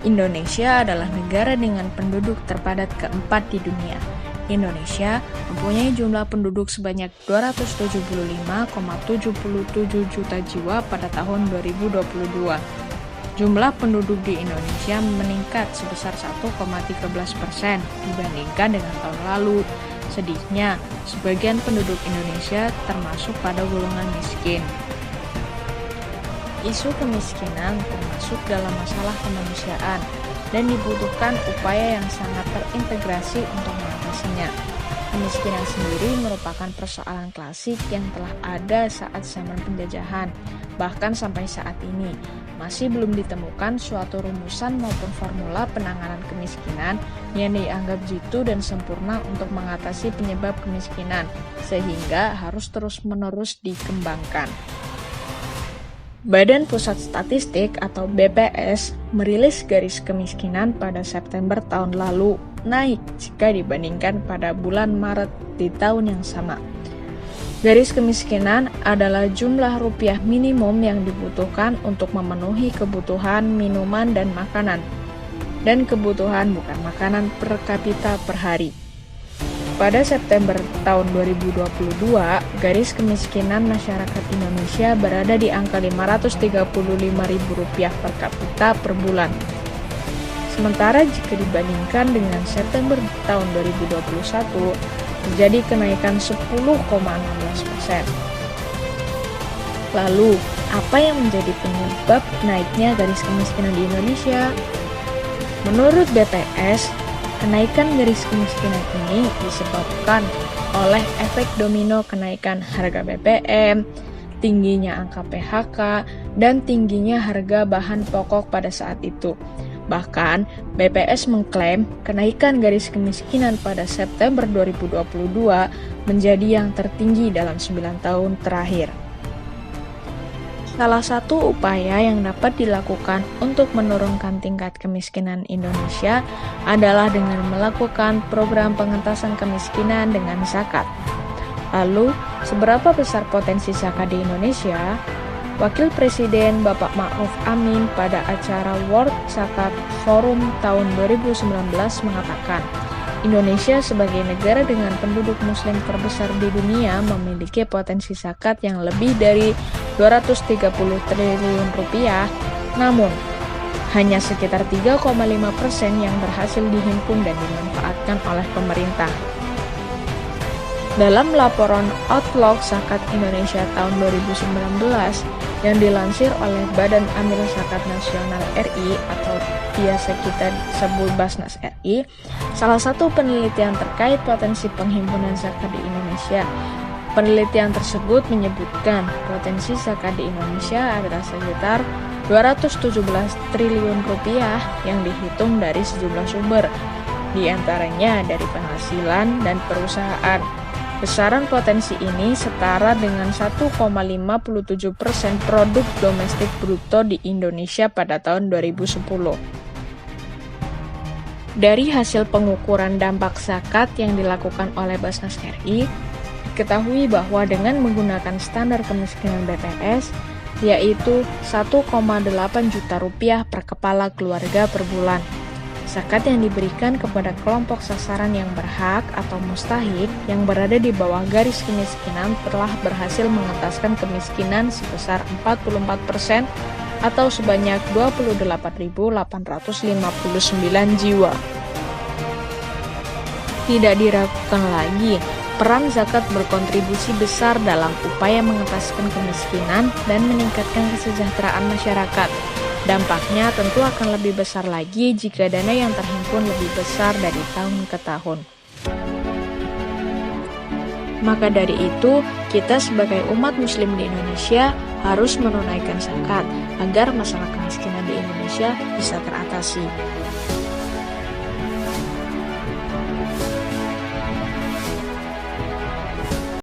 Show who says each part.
Speaker 1: Indonesia adalah negara dengan penduduk terpadat keempat di dunia. Indonesia mempunyai jumlah penduduk sebanyak 275,77 juta jiwa pada tahun 2022. Jumlah penduduk di Indonesia meningkat sebesar 1,13% dibandingkan dengan tahun lalu. Sedihnya, sebagian penduduk Indonesia termasuk pada golongan miskin. Isu kemiskinan termasuk dalam masalah kemanusiaan dan dibutuhkan upaya yang sangat terintegrasi untuk mengatasinya. Kemiskinan sendiri merupakan persoalan klasik yang telah ada saat zaman penjajahan, bahkan sampai saat ini. Masih belum ditemukan suatu rumusan maupun formula penanganan kemiskinan yang dianggap jitu dan sempurna untuk mengatasi penyebab kemiskinan, sehingga harus terus-menerus dikembangkan. Badan Pusat Statistik atau BPS merilis garis kemiskinan pada September tahun lalu naik jika dibandingkan pada bulan Maret di tahun yang sama. Garis kemiskinan adalah jumlah rupiah minimum yang dibutuhkan untuk memenuhi kebutuhan minuman dan makanan, dan kebutuhan bukan makanan per kapita per hari. Pada September tahun 2022, garis kemiskinan masyarakat Indonesia berada di angka Rp535.000 per kapita per bulan. Sementara jika dibandingkan dengan September tahun 2021, terjadi kenaikan 10,16%. Lalu, apa yang menjadi penyebab naiknya garis kemiskinan di Indonesia? Menurut BPS, kenaikan garis kemiskinan ini disebabkan oleh efek domino kenaikan harga BBM, tingginya angka PHK, dan tingginya harga bahan pokok pada saat itu. Bahkan, BPS mengklaim kenaikan garis kemiskinan pada September 2022 menjadi yang tertinggi dalam 9 tahun terakhir. Salah satu upaya yang dapat dilakukan untuk menurunkan tingkat kemiskinan Indonesia adalah dengan melakukan program pengentasan kemiskinan dengan zakat. Lalu, seberapa besar potensi zakat di Indonesia? Wakil Presiden Bapak Ma'ruf Amin pada acara World Zakat Forum tahun 2019 mengatakan, Indonesia sebagai negara dengan penduduk muslim terbesar di dunia memiliki potensi zakat yang lebih dari 230 triliun rupiah, namun hanya sekitar 3,5% yang berhasil dihimpun dan dimanfaatkan oleh pemerintah. Dalam laporan Outlook Zakat Indonesia tahun 2019 yang dilansir oleh Badan Amil Zakat Nasional RI atau biasa kita sebut Basnas RI, salah satu penelitian terkait potensi penghimpunan zakat di Indonesia. Penelitian tersebut menyebutkan potensi zakat di Indonesia adalah sekitar 217 triliun rupiah yang dihitung dari sejumlah sumber, di antaranya dari penghasilan dan perusahaan. Besaran potensi ini setara dengan 1,57% produk domestik bruto di Indonesia pada tahun 2010. Dari hasil pengukuran dampak zakat yang dilakukan oleh Basnas RI, diketahui bahwa dengan menggunakan standar kemiskinan BPS, yaitu 1,8 juta rupiah per kepala keluarga per bulan, zakat yang diberikan kepada kelompok sasaran yang berhak atau mustahik yang berada di bawah garis kemiskinan telah berhasil mengentaskan kemiskinan sebesar 44% atau sebanyak 28.859 jiwa. Tidak diragukan lagi, peran zakat berkontribusi besar dalam upaya mengentaskan kemiskinan dan meningkatkan kesejahteraan masyarakat. Dampaknya tentu akan lebih besar lagi jika dana yang terhimpun lebih besar dari tahun ke tahun. Maka dari itu, kita sebagai umat muslim di Indonesia harus menunaikan zakat agar masalah kemiskinan di Indonesia bisa teratasi.